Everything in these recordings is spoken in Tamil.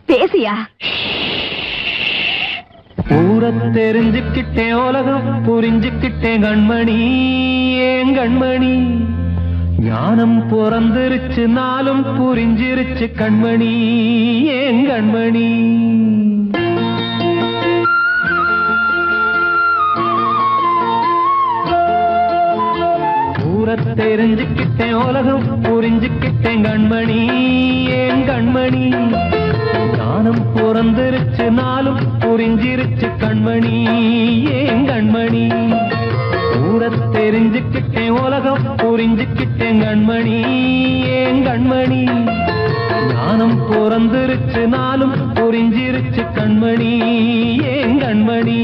பேசியா? ஊரை தெரிஞ்சுக்கிட்டேன், உலகம் புரிஞ்சுக்கிட்டேன் கண்மணி, ஏன் கண்மணி. ஞானம் பிறந்திருச்சு, நாளும் புரிஞ்சிருச்சு கண்மணி, ஏன் கண்மணி. ஊரை தெரிஞ்சுக்கிட்டேன், உலகம் புரிஞ்சுக்கிட்டேன் கண்மணி, ஏன் கண்மணி. ஞானம் பிறந்திருச்சு, நாளும் புரிஞ்சிருச்சு கண்மணி, ஏன் கண்மணி. ஊரை தெரிஞ்சுக்கிட்டேன், உலகம் புரிஞ்சுக்கிட்டேன் கண்மணி, ஏன் கண்மணி. ஞானம் பிறந்திருச்சு, நாளும் புரிஞ்சிருச்சு கண்மணி, ஏன் கண்மணி.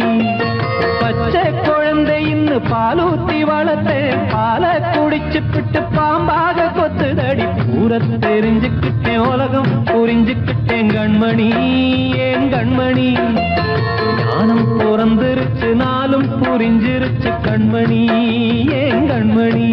பச்சை குழந்தை இன்னும் பாலூத்தி வளர்த்தேன், பாலை குடிச்சு பிட்டு பாம்பாக கொத்துதடி. ஊரை தெரிஞ்சுக்கிட்டேன், உலகம் புரிஞ்சுக்கிட்டேன் கண்மணி, ஏன் கண்மணி. ஞானம் பிறந்திருச்சு, நாளும் புரிஞ்சிருச்சு கண்மணி, ஏன் கண்மணி.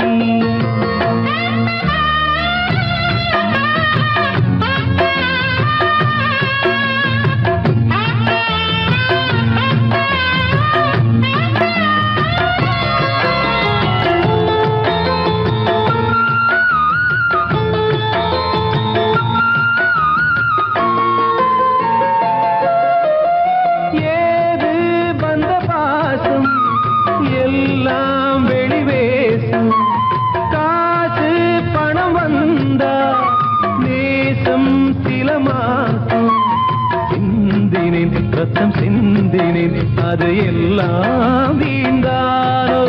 ரத்தம் சிந்தினேன், அது எல்லாம் வீண்டாரோ.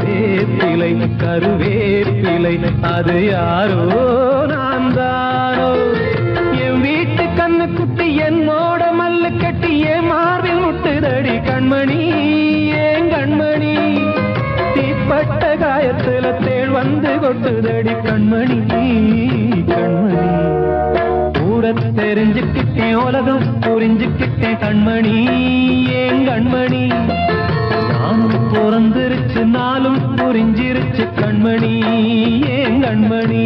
வேப்பிலை கருவேப்பிலை, அது யாரோ நான் தானோ. என் வீட்டு கண்ணு குட்டி என்னோட மல்லு கட்டி என் மார்பில் முட்டுதடி கண்மணி, ஏன் கண்மணி. தீப்பட்ட காயத்துல தேள் வந்து கொட்டுதடி கண்மணி, கண்மணி. ஊரை தெரிஞ்சுக்கிட்டேன், உலகம் புரிஞ்சுக்கிட்டேன் கண்மணி, ஏன் கண்மணி. நானும் பிறந்திருச்சு, நாளும் புரிஞ்சிருச்சு கண்மணி, ஏன் கண்மணி.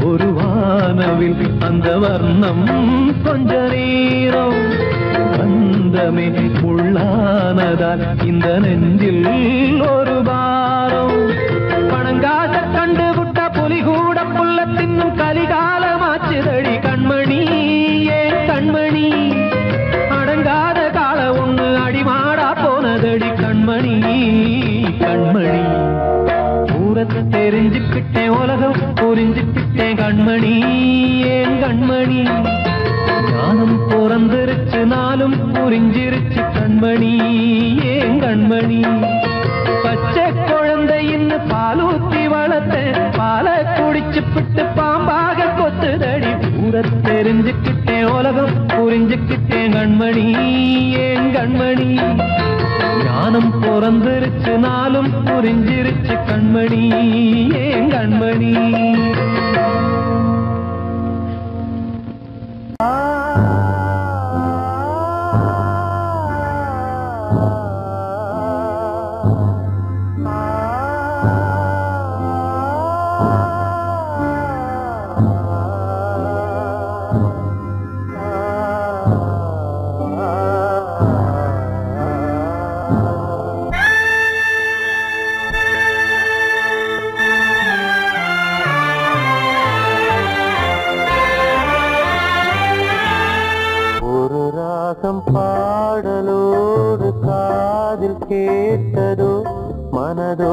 ஒரு வானவில் அந்த வர்ணம் கொஞ்ச நேரம் வந்தமே உள்ளானதால் இந்த நெஞ்சில் ஒரு பாரம். பணங்காச கண்டு விட்ட புலி கூட புல்ல தின்னும் கலிகாலமாச்சுதடி கண்மணி, ஏன் கண்மணி. அடங்காத கால ஒண்ணு அடிமாடா போனதடி கண்மணி, கண்மணி. ஊரை தெரிஞ்சுக்கிட்டேன், உலகம் புரிஞ்சுக்கிட்டேன் கண்மணி, ஏன் கண்மணி. ஞானம் பிறந்திருச்சு, நாளும் புரிஞ்சிருச்சு கண்மணி, ஏன் கண்மணி. பச்சை குழந்தை இன்னும் பாலூத்தி வளர்த்தேன், பாலை குடிச்சு பிட்டு பாம்பாக கொத்துதடி. ஊரை தெரிஞ்சுக்கிட்டேன், உலகம் புரிஞ்சுக்கிட்டேன் கண்மணி, ஏன் கண்மணி. ஞானம் பிறந்திருச்சு, நாளும் புரிஞ்சிருச்சு கண்மணி, ஏன் கண்மணி.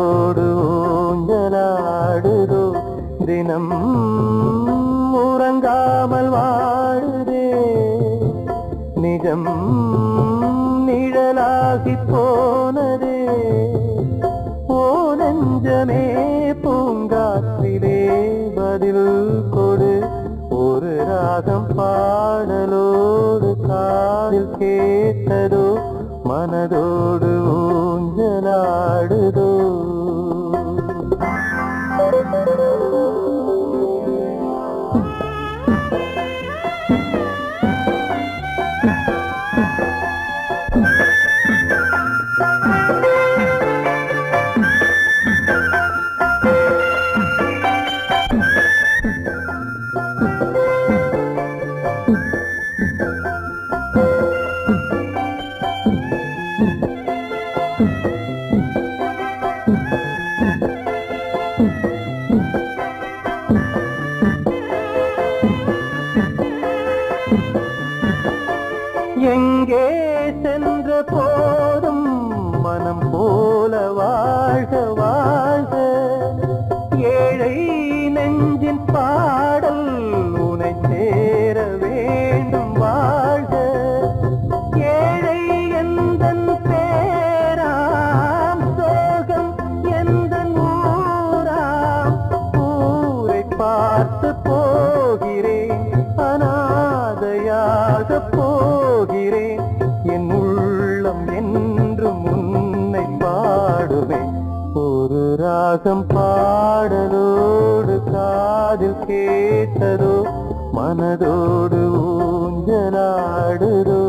மனதோடு ஊஞ்சலாடுதோ தினம் உறங்காமல் வாழுதே நிஜம் நிழலாகி போனதே ஓ நெஞ்சமே பூங்காற்றிலே பதில் கொடு ஒரு ராகம் பாடலோடு காதில் கேட்டதோ மனதோடு ஊஞ்சலாடுதோ எங்கே சென்ற போதும் மனம் போல வாழ்க வாழ்க ஏழை நெஞ்சின் பாடல் உனை சேர வேண்டும் வாழ்க ஏழை எந்தன் பேராம் சோகம் எந்தன் ஊராம் ஊரை பார்த்து போகிறேன் அநாதையாக போகிறேன் என் உள்ளம் என்றும் உன்னை பாடுவேன் ஒரு ராகம் பாடலோடு காதில் கேட்டதோ மனதோடு ஊஞ்சலாடுதோ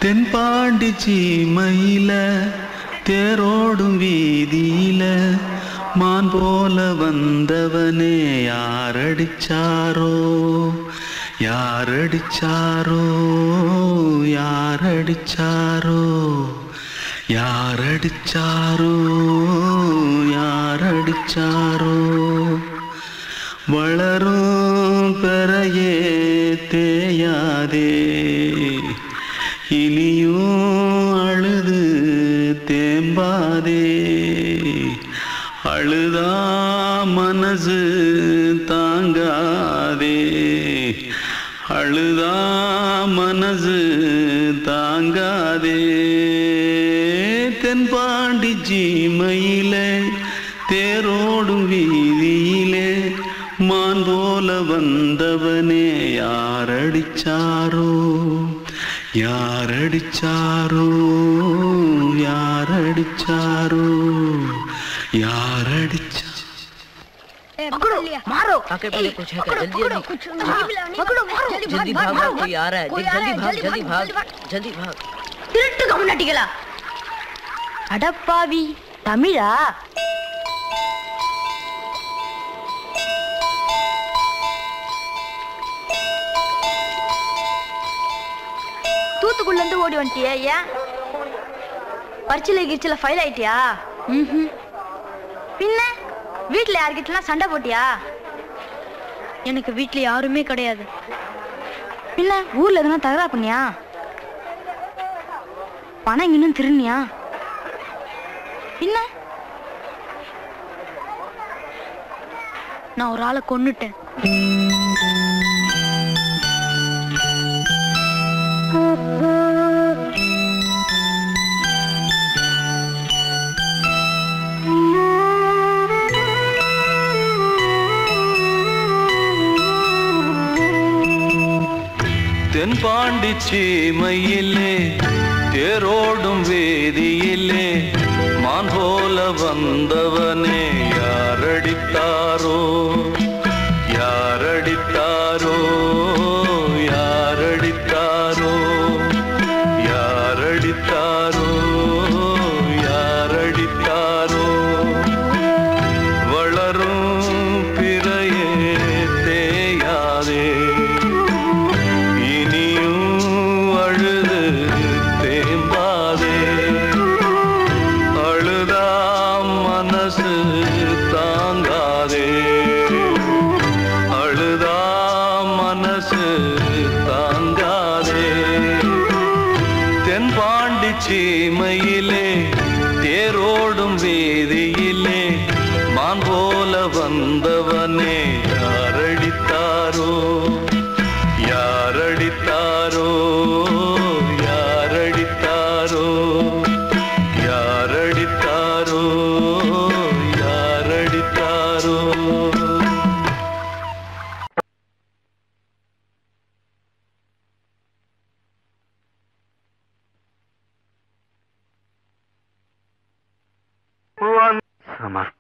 தென்பாண்டி சீமையில தேரோடும் வீதியில மான் போல வந்தவனே யாரடிச்சாரோ யாரடிச்சாரோ யாரடிச்சாரோ யாரடிச்சாரோ யாரடிச்சாரோ வளரும் பெறையே தேயாதே இனியும் அழுது தேம்பாதே அழுதா மனசு தாங்காதே அழுதா மனசு தாங்காதே தென்பாண்டி சீமையிலே தேரோடும் வீதியிலே மான் போல வந்தவனே யாரடிச்சாரோ யாரடிச்சாரோ யாரடிச்சாரோ यारडिचा पकड़ो मारो आके पहले कुछ है क्या जल्दी पकड़ो मारो जल्दी भाग कोई आ रहा है जल्दी भाग திருட்டு கம்னட்டிகளா அடப்பாவி தமிழா தூத்துக்குள்ள இருந்து ஓடி வந்துட்டியா ஏன் பரிச்சையில கிரிச்சில ஃபைல் ஆயிட்டியா பின்ன வீட்டுல யார்கிட்டலாம் சண்டை போட்டியா எனக்கு வீட்டுல யாருமே கிடையாது பின்ன ஊர்ல எதுனா தகராறு பண்ணியா பணம் இன்னும் திருநியா பின்ன நான் ஒரு ஆளை கொன்னுட்டேன் தென்பாண்டி சீமையிலே தேரோடும் வேதியிலே மான் போல வந்தவனே யாரடித்தாரோ யாரடித்தாரோ யாரடித்தாரோ யாரடித்தாரோ யாரடித்தாரோ வளரும் பிறையே தேயாதே வீணையிலே தேரோடும் வீதியிலே மான் போல வந்தவனே யாரடித்தாரோ யாரடித்தாரோ யாரடித்தாரோ யாரடித்தாரோ யாரடித்தாரோ சமர்ப்பணம்.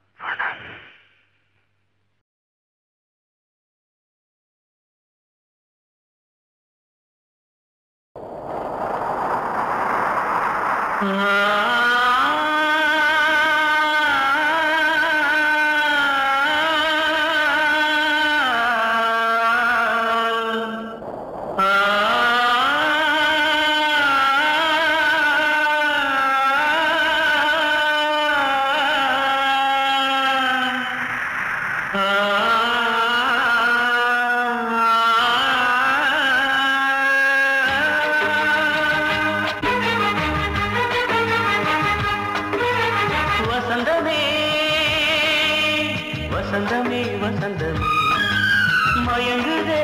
வசந்தமே வசந்தமே வசந்தமே மயங்குதே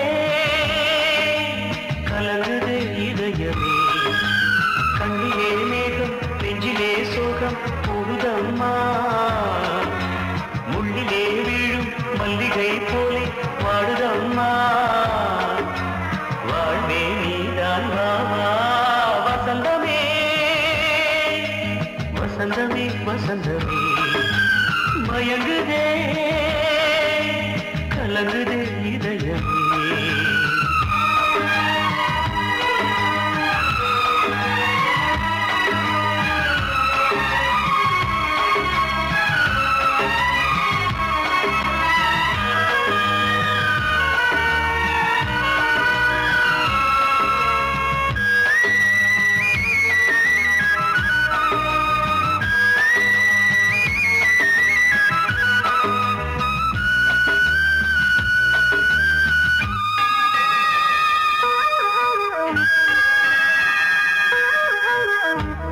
கலங்குதே இதயமே கண்ணிலே மேகம் நெஞ்சிலே சோகம் போகுதம்மா முள்ளிலே வீழும் மல்லிகை போலே வாடுதம்மா வாழ்வே நீதான் வாவா வசந்தமே வசந்தமே வசந்தமே மயங்குதே கலங்குதே இதயமே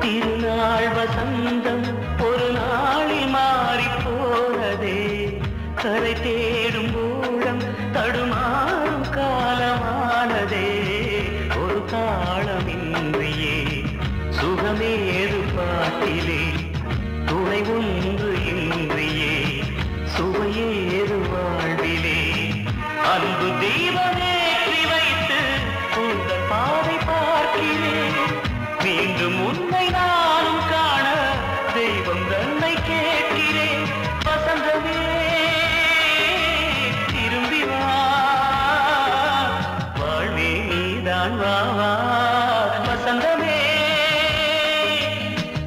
திருநாள் வசந்தம் ஒரு நாளில் மாறி போனதே கரை தேடும் ஊழம் தடுமாறும் காலமானதே ஒரு தாளமின்றியே சுகமேது பாட்டிலே துணை ஒன்று இன்றியே சுவையேது வாழ்விலே அன்பு தீபமேற்றி வைத்து உங்கள் பாதை பார்க்கிறேன் மீண்டும் உன்னை நானும் காண தெய்வம் தன்னை கேட்கிறேன் வசந்தமே திரும்பி வா வாழ்வே நீதான் வா வசந்தமே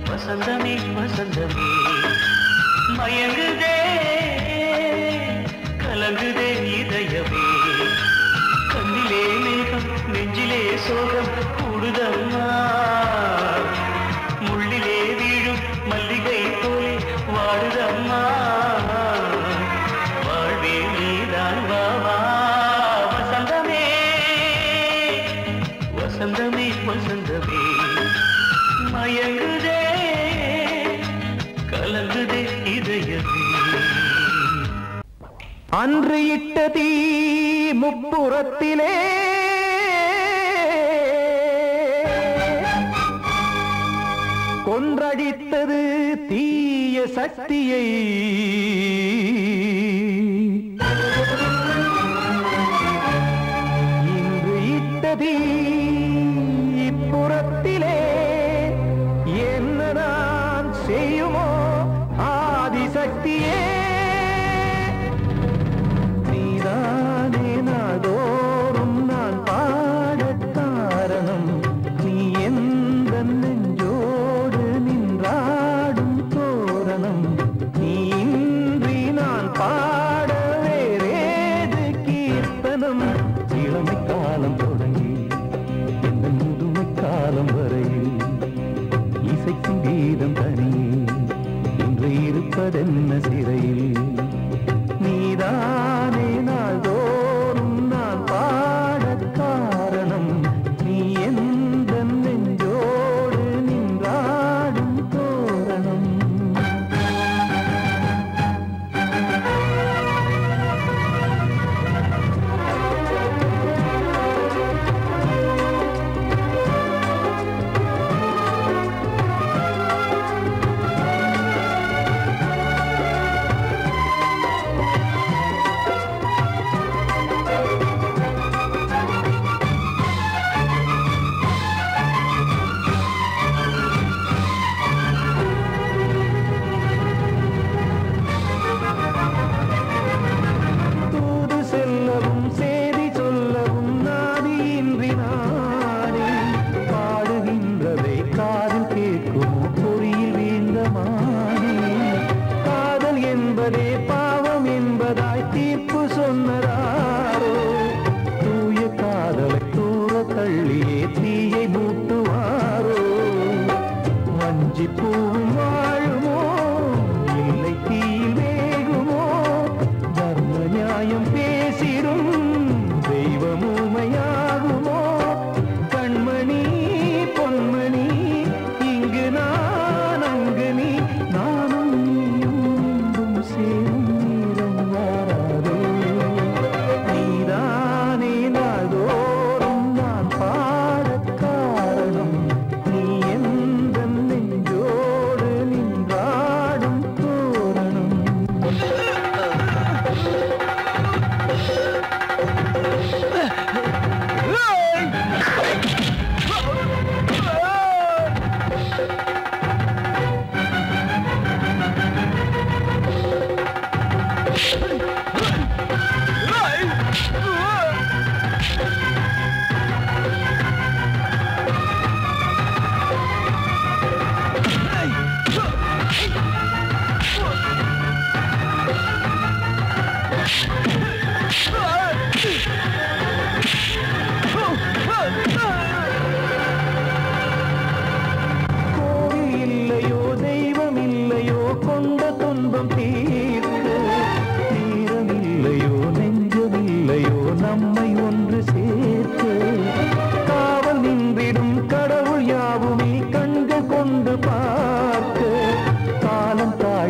வசந்தமே வசந்தமே மயங்குதே கலங்குதே இதயமே கண்ணிலே மேகம் நெஞ்சிலே சோகம் கூடுதம்மா முள்ளிலே வீழும் மல்லிகை போலே வாடுதம்மா வாழ்வே நீதான் வாவா வசந்தமே வசந்தமே வசந்தமே மயங்குதே கலங்குதே இதயமே அன்று இட்ட தீ முப்புறத்திலே கொன்றடித்தது தீய சக்தியை இன்று இட்ட தீ இப்புறத்திலே என்ன நான் செய்யுமோ ஆதிசக்தியே நீதானே நாடோறும் நான் பாடக் காரணம் நீ எந்த நெஞ்சோடு நின்றாடும் தோரணம் நீ இன்றி நான் பாட வேறேது கீர்த்தனம் இளமை காலம் தொடங்கி எந்த முதுமை காலம் வரையில் இசைக்கும் கீதம் தனியே இன்று இருப்பதென்ன சிறையில் நீதானே நாள்தோறும் நான் பாடக் காரணம் நீ எந்த நெஞ்சோடு நின்றாடும்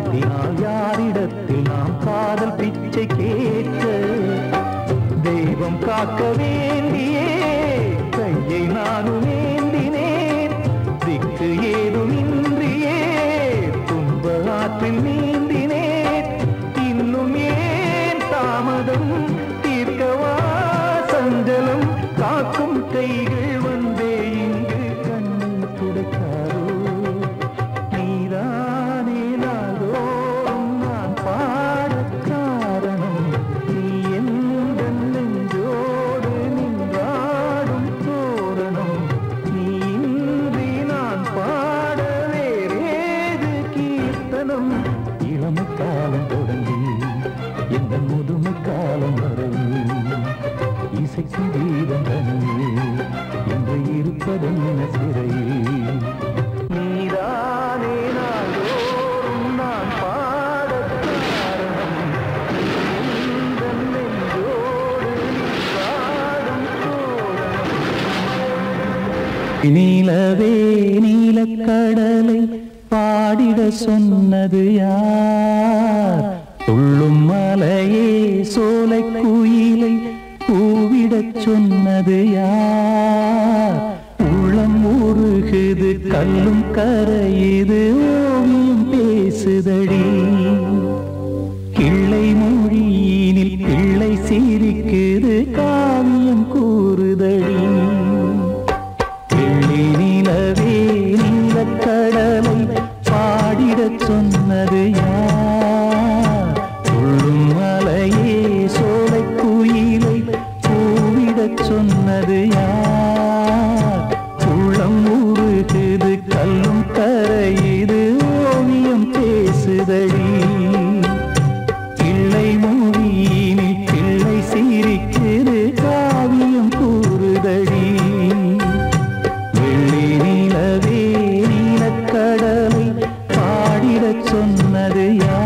வாழ்த்தினால் யாரிடத்தில் நாம் காதல் பிச்சை கேட்க தெய்வம் காக்க வேண்டியே கையை நானும் ஏந்தினேன் திக்கு ஏதுமின்றியே துன்ப ஆற்றில் நீந்தினேன் இன்னும் ஏன் தாமதம் தீர்க்கவா சஞ்சலம் காக்கும் கைகள் வந்தே இங்கு கண்ணீர் துடைக்காரோ நீதானே நாள்தோறும் நான் பாடக் காரணம் நீ எந்த நெஞ்சோடு நின்றாடும் தோரணம் நீ இன்றி நான் பாட வேறேது கீர்த்தனம் இளமை காலம் தொடங்கி எந்த முதுமை காலம் வரையில் இசைக்கும் கீதம் தனியே என்று இருப்பதென்ன சிறையில் நீதானே நாள்தோறும் நான் பாடக் காரணம் எந்த நெஞ்சோடு நின்றாடும் தோரணம் நீலவே நீலக்கடலை பாடிட சொன்னது யார் துள்ளும் மலையே சோலை குயிலை பூவிடச் சொன்னது யார் உள்ளம் உருகுது கல்லும் கரையுது ஓவியம் பேசுதடி கிள்ளை மொழியினில் பிள்ளை சிரிக்குது காவியம் கூறுதடி வெள்ளி நிலவே நீலக்கடலை பாடிடச் சொன்னது யார் துள்ளும் மலையே சோலை குயிலை பூவிடச் சொன்னது யார் உள்ளம் உருகுது கல்லும் கரையுது ஓவியம் பேசுதடி கிள்ளை மொழியினில் பிள்ளை சிரிக்குது காவியம் கூறுதடி வெள்ளி நிலவே நீலக்கடலை பாடிடச் சொன்னது யார்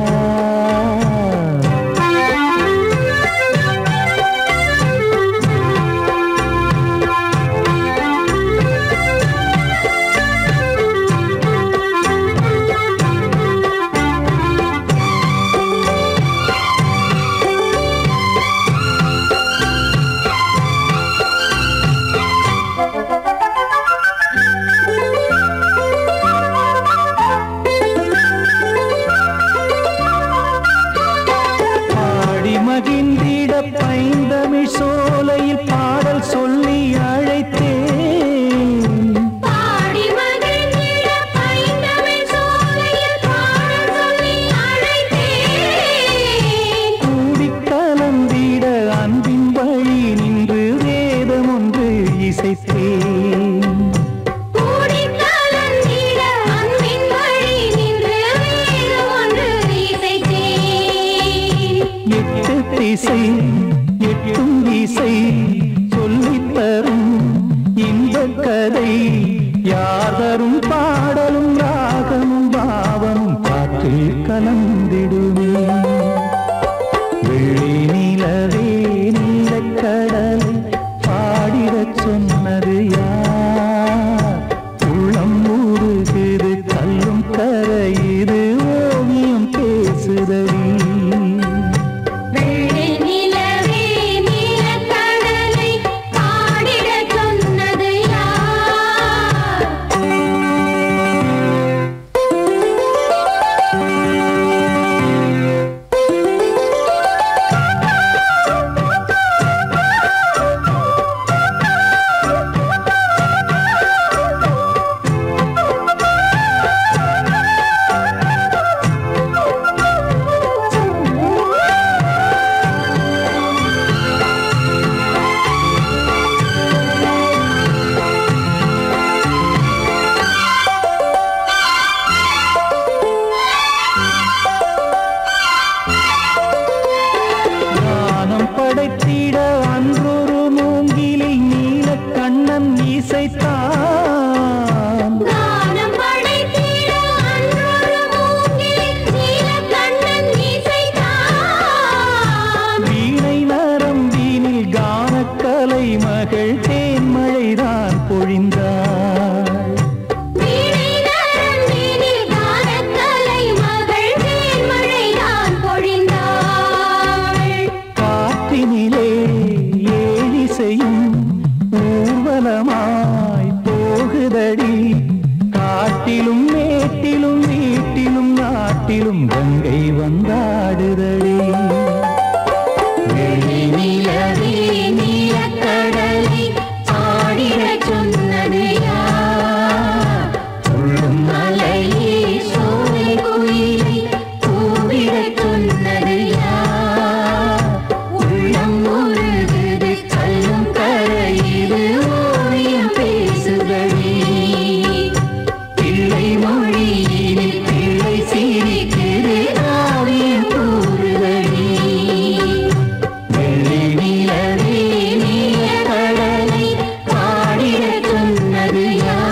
பாடி மகிழ்ந்திட பைந்தமிழ் சோலையில் பாடல் சொல்லி அழைத்தேன் பாடி மகிழ்ந்திட பைந்தமிழ் சோலையில் பாடல் சொல்லி அழைத்தேன் கூடிக் கலந்திட அன்பின் வழி நின்று வேதம் ஒன்று இசைத்தேன் கூடிக் கலந்திட அன்பின் வழி நின்று வேதம் ஒன்று இசைத்தேன் எட்டு திசை எட்டும் திசை சொல்லித் தரும் இந்த கதை யாதரும் பாடலும் ராகமும் பாவமும் காற்றில் கலந்திடுமே வெள்ளி நிலவே நீலக்கடலை பாடிடச் சொன்னது யார் உள்ளம் ஊறுகுது கல்லும் கரையுது ஓவியம் பேசுதடி வெள்ளி நிலவே காட்டிலும் கங்கை வந்தாடுதடி. வெள்ளி நிலவே நீலக்கடலை பாடிடச் சொன்னது யார்? துள்ளும் மலையே சோலை குயிலை கூவிடச் சொன்னது யார்? உள்ளம் உருகுது கல்லும் கரையுது ஓவியம் பேசுதடி. பிள்ளை மொழியினில் பிள்ளை சிரிக்குது காவியம் கூறுதடி. வெள்ளி நிலவே நீலக்கடலை பாடிடச் சொன்னது யார்?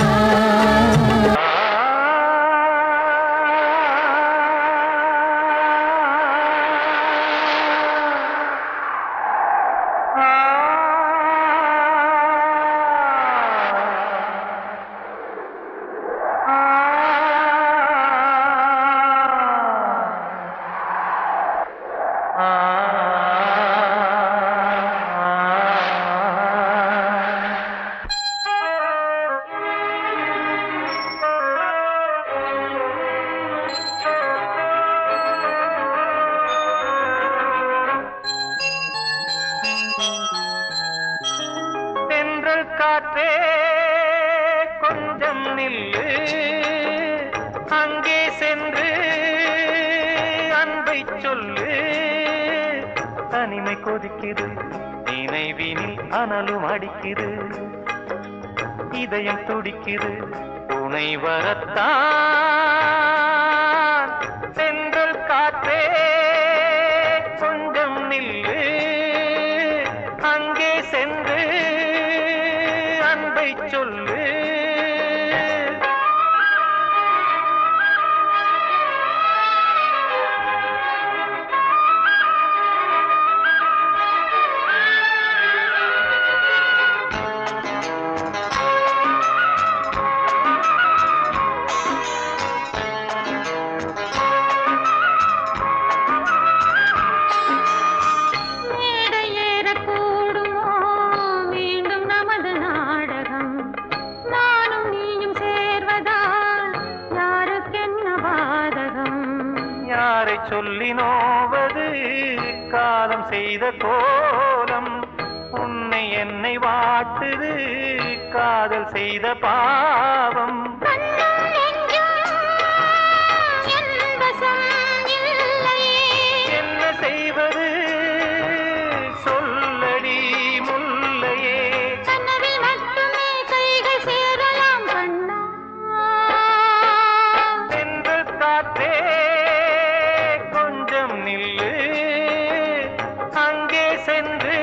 தென்றல் காற்றே கொஞ்சம் நில்லு, அங்கே சென்று அன்பை சொல்லு. தனிமை கொதிக்குது, நினைவினில் அனலும் அடிக்குது, இதயம் துடிக்குது துணை வரத்தான். தென்றல் காற்றே கொஞ்சம் நில்லு, அங்கே சென்று அன்பை சொல்லு. மேடை ஏறக்கூடுமோ மீண்டும் நமது நாடகம்? நானும் நீயும் சேர்வதால் யாருக்கென்ன பாதகம்? யாரை சொல்லி நோவது காலம் செய்த கோலம்? உன்னை என்னை வாட்டுது காதல் செய்த பாவம். கண்ணும் நெஞ்சும் என் வசம் இல்லையே. என்ன செய்வது சொல்லடி முல்லையே. கனவில் மட்டுமே கைகள் சேரலாம் கண்ணா. என்று காற்றே கொஞ்சம் நில்லு, அங்கே சென்று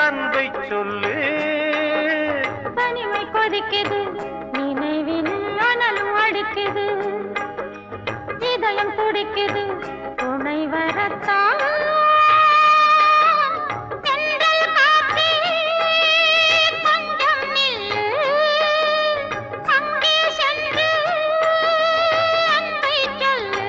அன்பை சொல்லு. தனிமை கொதிக்குது, நினைவில் அனலும் அடிக்குது, இதயம் துடிக்குது துணை வரத்தான். தென்றல் காற்றே கொஞ்சம் நில்லு, அங்கே சென்று அன்பை சொல்லு.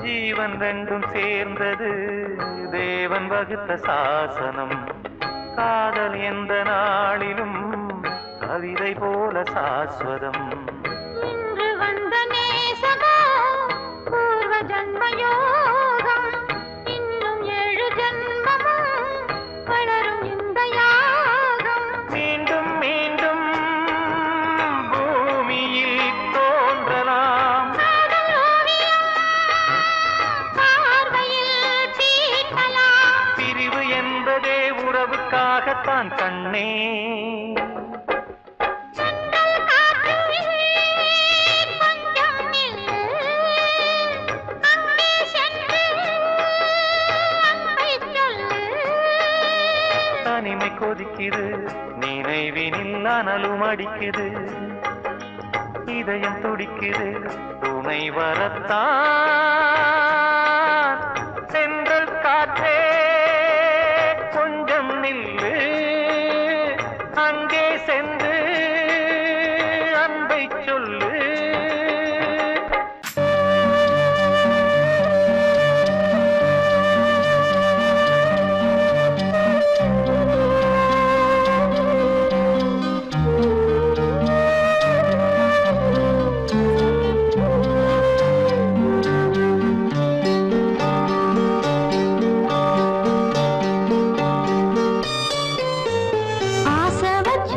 ஜீவன் ரெண்டும் சேர்ந்தது தேவன் வகுத்த சாசனம். காதல் எந்த நாளிலும் கவிதை போல சாஸ்வதம். இன்று வந்த நேசமோ பூர்வ ஜன்ம யோகம், இன்னும் 7 ஜன்மமும் வளரும் இந்த யாகம். மீண்டும் மீண்டும் பூமியில் தோன்றலாம். காதல் ஓவியம் பார்வையில் தீட்டலாம். பிரிவு என்பதே உறவுக்காகத்தான் கண்ணே. தென்றல் காற்று இன்னும் அடிக்குது இதயம் துடிக்குது துணை வரத்தான் சென்றல் காற்றே கொஞ்சம் நில்லு அங்கே சென்று அன்பை சொல்லு ஆசை வச்ச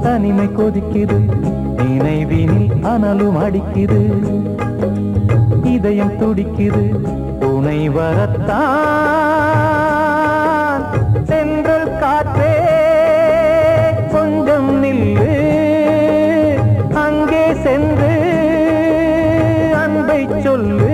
தனிமை கொதிக்குது நினைவினில் அனலும் அடிக்குது இதயம் துடிக்குது துணை வரத்தான் சென்றல் காற்றே கொஞ்சம் நில்லு அங்கே சென்று அன்பை சொல்லு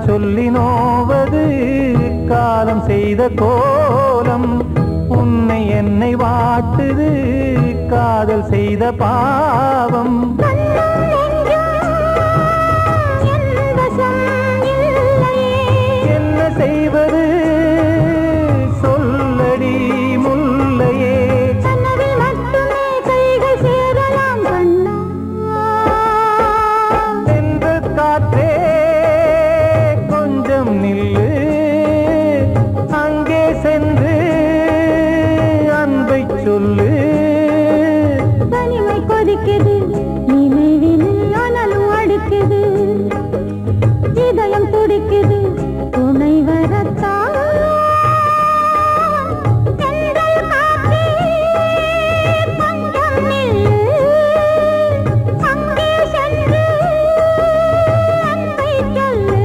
சொல்லி நோவது காலம் செய்த கோலம் உன்னை என்னை வாட்டுது காதல் செய்த பாவம் என்ன செய்வது சொல்லடி முல்லையே சென்று காற்றே நில்லு அங்கே சென்று அன்பை சொல்லு தனிமை கொதிக்குது நினைவினில் அனலும் அடிக்குது இதயம் துடிக்குது துணை வரத்தான் சென்றல் காற்றே கொஞ்சம் நில்லு அங்கே சென்று அன்பை சொல்லு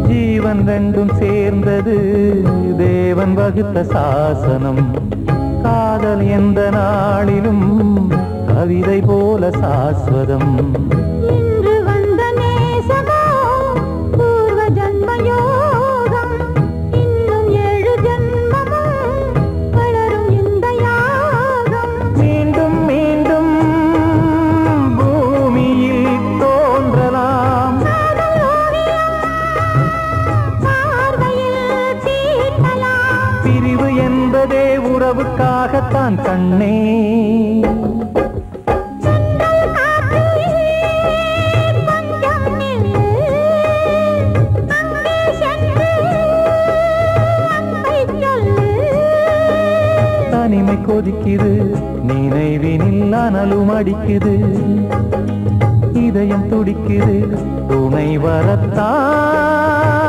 ஜீவன் ரெண்டும் சேர்ந்தது தேவன் வகுத்த சாசனம் காதல் எந்த நாளிலும் கவிதை போல சாஸ்வதம் இன்று வந்த நேசமோ பூர்வ ஜன்ம யோகம் இன்னும் 7 ஜன்மமும் வளரும் இந்த யாகம் மீண்டும் மீண்டும் பூமியில் தோன்றலாம் பிரிவு என்பதே உறவுக்காகத்தான் கண்ணே தனிமை கொதிக்குது நினைவினில் அனலும் அடிக்குது இதயம் துடிக்குது துணை வரத்தான்